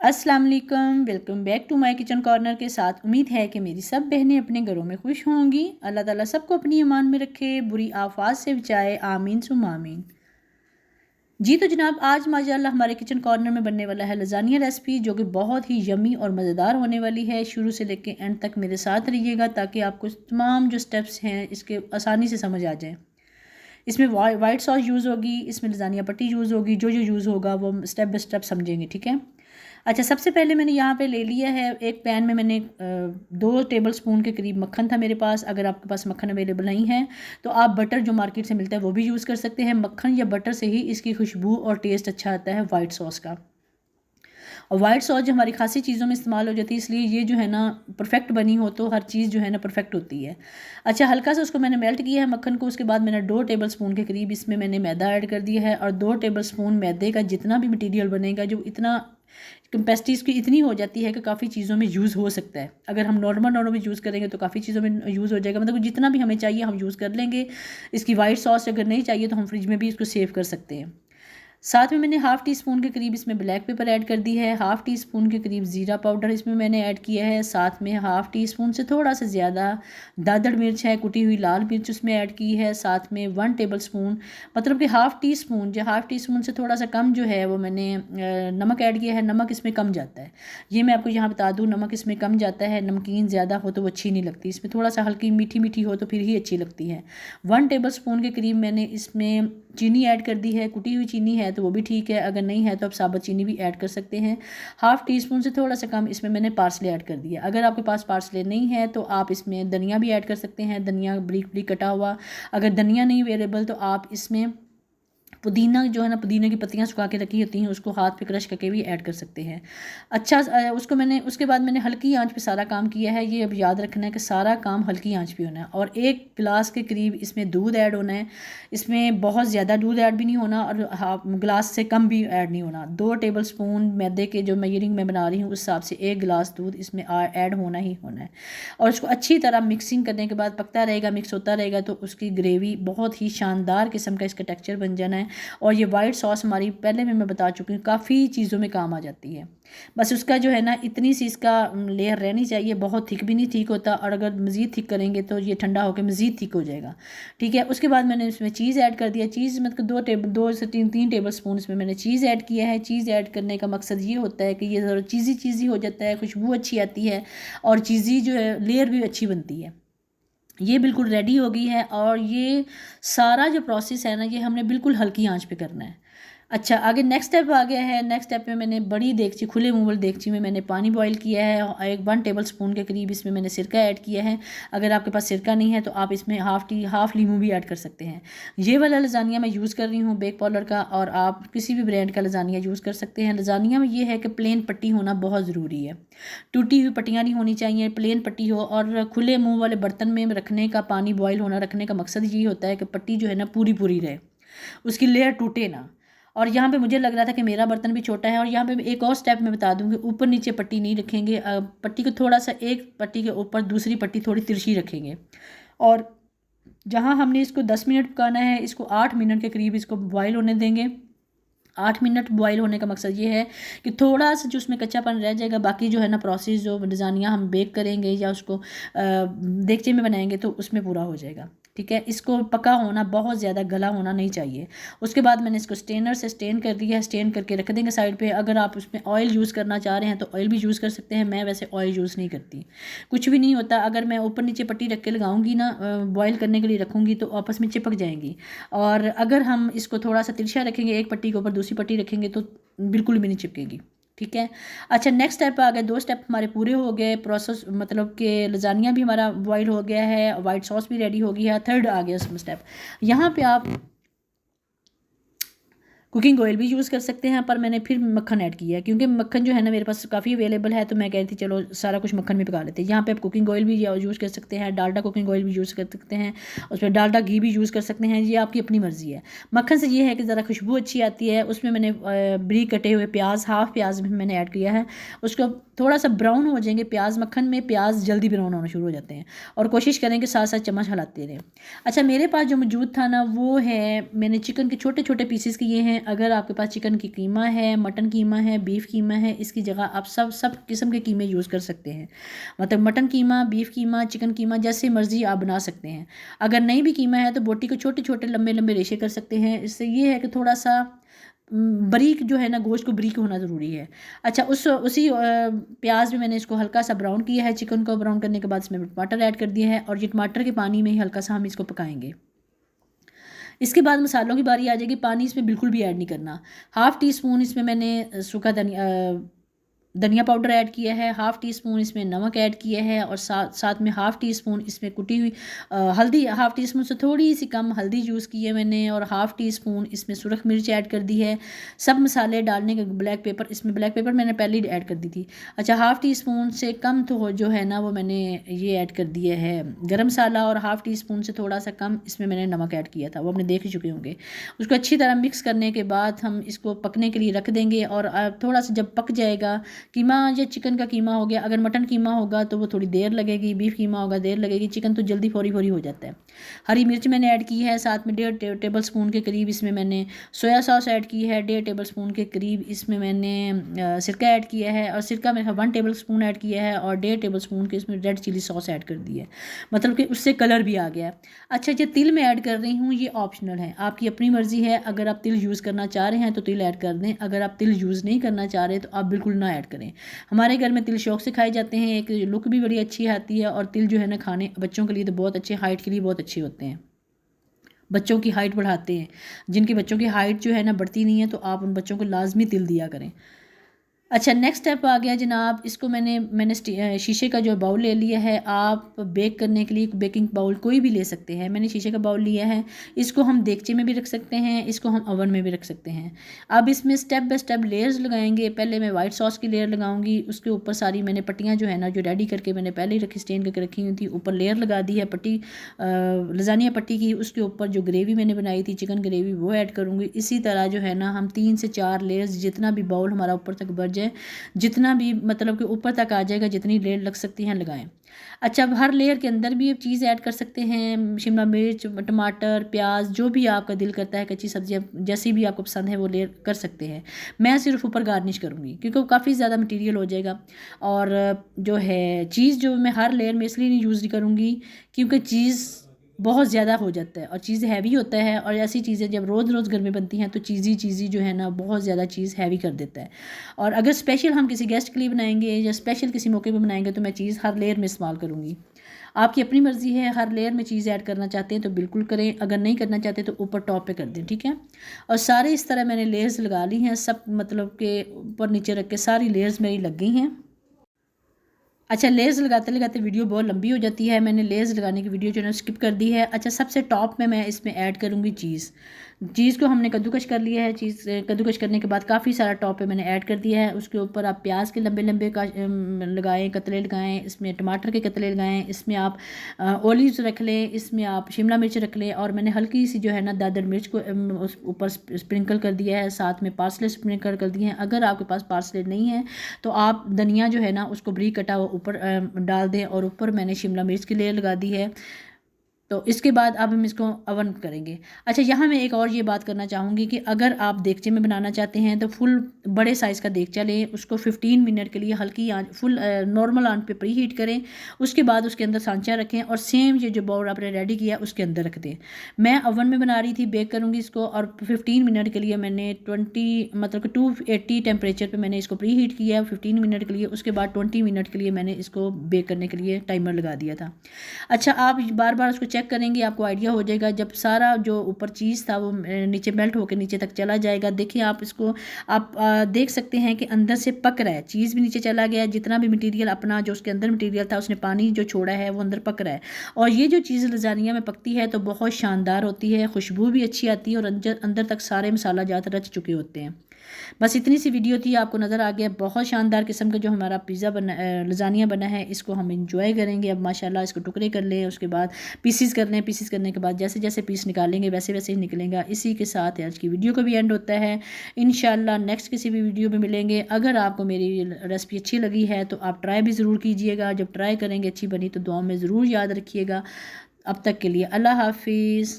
अस्सलाम वालेकुम, welcome back to my kitchen corner के साथ। उम्मीद है कि मेरी सब बहनें अपने घरों में खुश होंगी। अल्लाह ताला सबको अपनी ईमान में रखे, बुरी आफात से बचाए, आमीन सुम आमीन। जी तो जनाब, आज माशाल्लाह हमारे किचन कॉर्नर में बनने वाला है लजानिया रेसिपी, जो कि बहुत ही यमी और मज़ेदार होने वाली है। शुरू से लेकर एंड तक मेरे साथ रहिएगा ताकि आपको तमाम जो स्टेप्स हैं इसके आसानी से समझ आ जाएँ। इसमें वाइट सॉस यूज़ होगी, इसमें लजानिया पट्टी यूज़ होगी। जो जो यूज़ होगा वो स्टेप बाय स्टेप समझेंगे, ठीक है। अच्छा, सबसे पहले मैंने यहाँ पे ले लिया है एक पैन में मैंने 2 टेबल स्पून के करीब मक्खन था मेरे पास। अगर आपके पास मक्खन अवेलेबल नहीं है तो आप बटर जो मार्केट से मिलता है वो भी यूज़ कर सकते हैं। मक्खन या बटर से ही इसकी खुशबू और टेस्ट अच्छा आता है वाइट सॉस का। और वाइट सॉस जो हमारी खासी चीज़ों में इस्तेमाल हो जाती है, इसलिए ये जो है ना परफेक्ट बनी हो तो हर चीज़ जो है ना परफेक्ट होती है। अच्छा, हल्का सा उसको मैंने मेल्ट किया है मक्खन को। उसके बाद मैंने 2 टेबल स्पून के करीब इसमें मैंने मैदा ऐड कर दिया है। और 2 टेबल स्पून मैदे का जितना भी मटीरियल बनेगा, जो इतना कैपेसिटी इसकी इतनी हो जाती है कि काफ़ी चीज़ों में यूज़ हो सकता है। अगर हम नॉर्मल यूज़ करेंगे तो काफ़ी चीज़ों में यूज़ हो जाएगा। मतलब जितना भी हमें चाहिए हम यूज़ कर लेंगे। इसकी वाइट सॉस अगर नहीं चाहिए तो हम फ्रिज में भी इसको सेव कर सकते हैं। साथ में मैंने हाफ़ टी स्पून के करीब इसमें ब्लैक पेपर ऐड कर दी है। हाफ़ टी स्पून के करीब ज़ीरा पाउडर इसमें मैंने ऐड किया है। साथ में हाफ़ टी स्पून से थोड़ा सा ज़्यादा दादड़ मिर्च है, कुटी हुई लाल मिर्च उसमें ऐड की है। साथ में 1 टेबल स्पून, मतलब कि हाफ़ टी स्पून, जो हाफ़ टी स्पून से थोड़ा सा कम जो है वो मैंने नमक ऐड किया है। नमक इसमें कम जाता है, ये मैं आपको यहाँ बता दूँ। नमक इसमें कम जाता है, नमकीन ज़्यादा हो तो वो अच्छी नहीं लगती। इसमें थोड़ा सा हल्की मीठी मीठी हो तो फिर ही अच्छी लगती है। 1 टेबल स्पून के करीब मैंने इसमें चीनी ऐड कर दी है। कुटी हुई चीनी है तो वो भी ठीक है, अगर नहीं है तो आप साबुत चीनी भी ऐड कर सकते हैं। हाफ़ टी स्पून से थोड़ा सा कम इसमें मैंने पार्सले ऐड कर दिया। अगर आपके पास पार्सले नहीं है तो आप इसमें धनिया भी ऐड कर सकते हैं, धनिया बारीक बारीक कटा हुआ। अगर धनिया नहीं अवेलेबल तो आप इसमें पुदीना जो है ना, पुदीने की पत्तियां सुखा के रखी होती हैं, उसको हाथ पे क्रश करके भी ऐड कर सकते हैं। अच्छा, उसको मैंने उसके बाद मैंने हल्की आंच पे सारा काम किया है। ये अब याद रखना है कि सारा काम हल्की आंच पे होना है। और 1 गिलास के करीब इसमें दूध ऐड होना है। इसमें बहुत ज़्यादा दूध ऐड भी नहीं होना और हाफ गिलास से कम भी ऐड नहीं होना। 2 टेबल स्पून मैदे के जो मेजरिंग मैं बना रही हूँ उस हिसाब से 1 गिलास दूध इसमें ऐड होना ही होना है। और उसको अच्छी तरह मिक्सिंग करने के बाद पकता रहेगा, मिक्स होता रहेगा, तो उसकी ग्रेवी बहुत ही शानदार किस्म का इसका टेक्सचर बन जाना है। और ये वाइट सॉस हमारी पहले में मैं बता चुकी हूँ काफ़ी चीज़ों में काम आ जाती है। बस उसका जो है ना इतनी सी इसका लेयर रहनी चाहिए, बहुत थिक भी नहीं ठीक होता। और अगर मज़ीद थिक करेंगे तो ये ठंडा होकर मज़ीद थिक हो जाएगा, ठीक है। उसके बाद मैंने इसमें चीज़ ऐड कर दिया। चीज़ मतलब 2 से 3 टेबल स्पून इसमें मैंने चीज़ ऐड किया है। चीज़ ऐड करने का मकसद ये होता है कि ये ज़रा चीज़ी चीज़ी हो जाता है, खुशबू अच्छी आती है और चीज़ी जो है लेयर भी अच्छी बनती है। ये बिल्कुल रेडी हो गई है और ये सारा जो प्रोसेस है ना ये हमने बिल्कुल हल्की आंच पे करना है। अच्छा, आगे नेक्स्ट स्टेप आ गया है। नेक्स्ट स्टेप में मैंने बड़ी देगची, खुले मुँह वाली देगची में मैंने पानी बॉईल किया है। 1 टेबल स्पून के करीब इसमें मैंने सिरका ऐड किया है। अगर आपके पास सिरका नहीं है तो आप इसमें हाफ़ लीमू भी ऐड कर सकते हैं। ये वाला लजानिया मैं यूज़ कर रही हूँ बेक पाउडर का, और आप किसी भी ब्रांड का लजानिया यूज़ कर सकते हैं। लजानिया में ये है कि प्लेन पट्टी होना बहुत ज़रूरी है, टूटी हुई पट्टियाँ नहीं होनी चाहिए, प्लेन पट्टी हो। और खुले मुँह वाले बर्तन में रखने का, पानी बॉयल होना रखने का मकसद ये होता है कि पट्टी जो है ना पूरी पूरी रहे, उसकी लेयर टूटे ना। और यहाँ पे मुझे लग रहा था कि मेरा बर्तन भी छोटा है। और यहाँ पे एक और स्टेप मैं बता दूँगी, ऊपर नीचे पट्टी नहीं रखेंगे। पट्टी को थोड़ा सा, एक पट्टी के ऊपर दूसरी पट्टी थोड़ी तिरछी रखेंगे। और जहाँ हमने इसको 10 मिनट पकाना है, इसको 8 मिनट के करीब इसको बॉयल होने देंगे। 8 मिनट बॉयल होने का मकसद ये है कि थोड़ा सा जो उसमें कच्चापन रह जाएगा, बाकी जो है ना प्रोसेस जो लजानिया हम बेक करेंगे या उसको देगचे में बनाएंगे तो उसमें पूरा हो जाएगा, ठीक है। इसको पका होना, बहुत ज़्यादा गला होना नहीं चाहिए। उसके बाद मैंने इसको स्टेनर से स्टेन कर दिया है। स्टेन करके रख देंगे साइड पे। अगर आप उसमें ऑयल यूज़ करना चाह रहे हैं तो ऑयल भी यूज़ कर सकते हैं। मैं वैसे ऑयल यूज़ नहीं करती, कुछ भी नहीं होता। अगर मैं ऊपर नीचे पट्टी रख के लगाऊंगी ना, बॉयल करने के लिए रखूँगी, तो आपस में चिपक जाएंगी। और अगर हम इसको थोड़ा सा तिरछा रखेंगे, एक पट्टी के ऊपर दूसरी पट्टी रखेंगे, तो बिल्कुल भी नहीं चिपकेगी, ठीक है। अच्छा, नेक्स्ट स्टेप आ गया। 2 स्टेप हमारे पूरे हो गए। प्रोसेस मतलब कि लजानिया भी हमारा बॉयल हो गया है, वाइट सॉस भी रेडी हो गई है। थर्ड आ गया स्टेप, यहाँ पे आप कुकिंग ऑयल भी यूज़ कर सकते हैं, पर मैंने फिर मक्खन ऐड किया है क्योंकि मक्खन जो है ना मेरे पास काफ़ी अवेलेबल है, तो मैं कह रही थी चलो सारा कुछ मक्खन में पका लेते हैं। यहाँ पे आप कुकिंग ऑयल भी यूज़ कर सकते हैं, डालडा कुकिंग ऑयल भी यूज़ कर सकते हैं, उसमें डालडा घी भी यूज़ कर सकते हैं। ये आपकी अपनी मर्ज़ी है। मक्खन से ये है कि ज़रा खुशबू अच्छी आती है। उसमें मैंने बारीक कटे हुए प्याज, हाफ़ प्याज भी मैंने ऐड किया है। उसको थोड़ा सा ब्राउन हो जाएंगे प्याज। मक्खन में प्याज जल्दी ब्राउन होना शुरू हो जाते हैं, और कोशिश करें कि साथ साथ चम्मच हिलाते रहें। अच्छा, मेरे पास जो मौजूद था ना वो है, मैंने चिकन के छोटे छोटे पीसेस किए हैं हैं, अगर आपके पास चिकन की कीमा है, मटन कीमा है, बीफ कीमा है, इसकी जगह आप सब किस्म के कीमे यूज़ कर सकते हैं। मतलब मटन कीमा, बीफ कीमा, चिकन कीमा जैसे मर्ज़ी आप बना सकते हैं। अगर नहीं भी कीमा है तो बोटी को छोटे छोटे लंबे लंबे रेशे कर सकते हैं। इससे ये है कि थोड़ा सा बारीक जो है ना, गोश्त को बारीक होना ज़रूरी है। अच्छा, उसी प्याज में मैंने इसको हल्का सा ब्राउन किया है। चिकन को ब्राउन करने के बाद इसमें टमाटर ऐड कर दिया है और ये टमाटर के पानी में ही हल्का सा हम इसको पकाएंगे। इसके बाद मसालों की बारी आ जाएगी। पानी इसमें बिल्कुल भी ऐड नहीं करना। हाफ़ टी स्पून इसमें मैंने सूखा धनिया पाउडर ऐड किया है, हाफ़ टी स्पून इसमें नमक ऐड किया है और साथ में हाफ़ टी स्पून इसमें कुटी हुई हल्दी, हाफ़ टी स्पून से थोड़ी सी कम हल्दी यूज़ की है मैंने और हाफ़ टी स्पून इसमें सुरख मिर्च ऐड कर दी है। सब मसाले डालने के ब्लैक पेपर, इसमें ब्लैक पेपर मैंने पहले ही ऐड कर दी थी। अच्छा, हाफ़ टी स्पून से कम तो जो है ना वो मैंने ये ऐड कर दिया है गरम मसाला और हाफ़ टी स्पून से थोड़ा सा कम इसमें मैंने नमक ऐड किया था, वो अपने देख ही चुके होंगे। उसको अच्छी तरह मिक्स करने के बाद हम इसको पकने के लिए रख देंगे और थोड़ा सा जब पक जाएगा, कीमा या चिकन का कीमा हो गया, अगर मटन कीमा होगा तो वो थोड़ी देर लगेगी, बीफ कीमा होगा देर लगेगी, चिकन तो जल्दी फौरी फौरी हो जाता है। हरी मिर्च मैंने ऐड की है, साथ में 1.5 टेबल स्पून के करीब इसमें मैंने सोया सॉस ऐड की है, 1.5 टेबल स्पून के करीब इसमें मैंने सिरका ऐड किया है और सिरका मेरे 1 टेबल स्पून ऐड किया है और 1.5 टेबल स्पून के इसमें रेड चिली सॉस ऐड कर दी है, मतलब कि उससे कलर भी आ गया। अच्छा, जो तिल मैं ऐड कर रही हूँ ये ऑप्शनल है, आपकी अपनी मर्ज़ी है। अगर आप तिल यूज़ करना चाह रहे हैं तो तिल ऐड कर दें, अगर आप तिल यूज़ नहीं करना चाह रहे तो आप बिल्कुल ना ऐड करें। हमारे घर में तिल शौक से खाए जाते हैं, एक लुक भी बड़ी अच्छी आती है और तिल जो है ना खाने बच्चों के लिए तो बहुत अच्छे, हाइट के लिए बहुत अच्छे होते हैं, बच्चों की हाइट बढ़ाते हैं। जिनके बच्चों की हाइट जो है ना बढ़ती नहीं है तो आप उन बच्चों को लाजमी तिल दिया करें। अच्छा, नेक्स्ट स्टेप आ गया जनाब, इसको मैंने शीशे का जो बाउल ले लिया है। आप बेक करने के लिए बेकिंग बाउल कोई भी ले सकते हैं, मैंने शीशे का बाउल लिया है। इसको हम देगचे में भी रख सकते हैं, इसको हम ओवन में भी रख सकते हैं। अब इसमें स्टेप बाय स्टेप लेयर्स लगाएंगे। पहले मैं वाइट सॉस की लेयर लगाऊंगी, उसके ऊपर सारी मैंने पट्टियाँ जो है ना जो रेडी करके मैंने पहले ही रखी, स्टेन करके रखी हुई थी, ऊपर लेयर लगा दी है पट्टी लजानिया पट्टी की। उसके ऊपर जो ग्रेवी मैंने बनाई थी चिकन ग्रेवी वो ऐड करूँगी। इसी तरह जो है ना हम 3 से 4 लेयर्स, जितना भी बाउल हमारा ऊपर तक बढ़ जाए, जितना भी मतलब कि ऊपर तक आ जाएगा, जितनी लेयर लग सकती हैं लगाएं। अच्छा, अब हर लेयर के अंदर भी एक चीज़ ऐड कर सकते हैं, शिमला मिर्च, टमाटर, प्याज, जो भी आपका दिल करता है, कच्ची सब्जियां जैसी भी आपको पसंद है वो लेयर कर सकते हैं। मैं सिर्फ ऊपर गार्निश करूँगी क्योंकि वो काफ़ी ज़्यादा मटीरियल हो जाएगा। और जो है चीज़ जो मैं हर लेयर में इसलिए नहीं यूज़ करूँगी क्योंकि चीज़ बहुत ज़्यादा हो जाता है और चीज़ हैवी होता है, और ऐसी चीज़ें जब रोज़ रोज़ घर में बनती हैं तो चीज़ी जो है ना बहुत ज़्यादा चीज़ हैवी कर देता है। और अगर स्पेशल हम किसी गेस्ट के लिए बनाएंगे या स्पेशल किसी मौके पे बनाएंगे तो मैं चीज़ हर लेयर में इस्तेमाल करूँगी। आपकी अपनी मर्ज़ी है, हर लेयर में चीज़ ऐड करना चाहते हैं तो बिल्कुल करें, अगर नहीं करना चाहते तो ऊपर टॉप पे कर दें, ठीक है। और सारे इस तरह मैंने लेयर्स लगा ली हैं, सब मतलब के ऊपर नीचे रख के सारी लेयर्स मेरी लग गई हैं। अच्छा, लेयर्स लगाते लगाते वीडियो बहुत लंबी हो जाती है, मैंने लेयर्स लगाने की वीडियो जो है स्किप कर दी है। अच्छा, सबसे टॉप में मैं इसमें ऐड करूँगी चीज़ को हमने कद्दूकश कर लिया है। चीज़ कद्दूकश करने के बाद काफ़ी सारा टॉप पे मैंने ऐड कर दिया है। उसके ऊपर आप प्याज के लंबे लंबे का लगाएं, कतले लगाएं, इसमें टमाटर के कतले लगाएं, इसमें आप ओलिव्स रख लें, इसमें आप शिमला मिर्च रख लें और मैंने हल्की सी जो है ना दादर मिर्च को उस ऊपर स्प्रिंकल कर दिया है, साथ में पार्सले स्प्रिंकल कर दिए हैं। अगर आपके पास पार्सले नहीं है तो आप धनिया जो है ना उसको बारीक कटा हुआ ऊपर डाल दें और ऊपर मैंने शिमला मिर्च की लेयर लगा दी है। तो इसके बाद अब हम इसको ओवन करेंगे। अच्छा, यहाँ मैं एक और ये बात करना चाहूँगी कि अगर आप देगचे में बनाना चाहते हैं तो फुल बड़े साइज़ का देगचा लें, उसको 15 मिनट के लिए हल्की आंच, फुल नॉर्मल आंच पे प्री हीट करें। उसके बाद उसके अंदर सांचा रखें और सेम ये जो बाउल आपने रेडी किया उसके अंदर रख दें। मैं ओवन में बना रही थी, बेक करूँगी इसको, और 15 मिनट के लिए मैंने 20 मतलब कि 280 टेम्परेचर पर मैंने इसको प्री हीट किया 15 मिनट के लिए। उसके बाद 20 मिनट के लिए मैंने इसको बेक करने के लिए टाइमर लगा दिया था। अच्छा, आप बार बार उसको चेक करेंगे, आपको आइडिया हो जाएगा। जब सारा जो ऊपर चीज़ था वो नीचे मेल्ट होकर नीचे तक चला जाएगा। देखिए आप इसको आप देख सकते हैं कि अंदर से पक रहा है, चीज़ भी नीचे चला गया, जितना भी मटेरियल अपना जो उसके अंदर मटेरियल था उसने पानी जो छोड़ा है वो अंदर पक रहा है। और ये जो चीज़ लजानिया में पकती है तो बहुत शानदार होती है, खुशबू भी अच्छी आती है और अंदर तक सारे मसाला जात रच चुके होते हैं। बस इतनी सी वीडियो थी, आपको नज़र आ गया। बहुत शानदार किस्म का जो हमारा पिज़्ज़ा बना, लजानिया बना है, इसको हम इंजॉय करेंगे। अब माशाल्लाह इसको टुकड़े कर लें, उसके बाद पीसीस कर लें। पीसीस करने के बाद जैसे जैसे पीस निकालेंगे वैसे वैसे ही निकलेगा। इसी के साथ आज की वीडियो का भी एंड होता है। इंशाल्लाह नेक्स्ट किसी भी वीडियो में मिलेंगे। अगर आपको मेरी रेसिपी अच्छी लगी है तो आप ट्राई भी ज़रूर कीजिएगा। जब ट्राई करेंगे अच्छी बनी तो दुआ में ज़रूर याद रखिएगा। अब तक के लिए अल्लाह हाफिज़।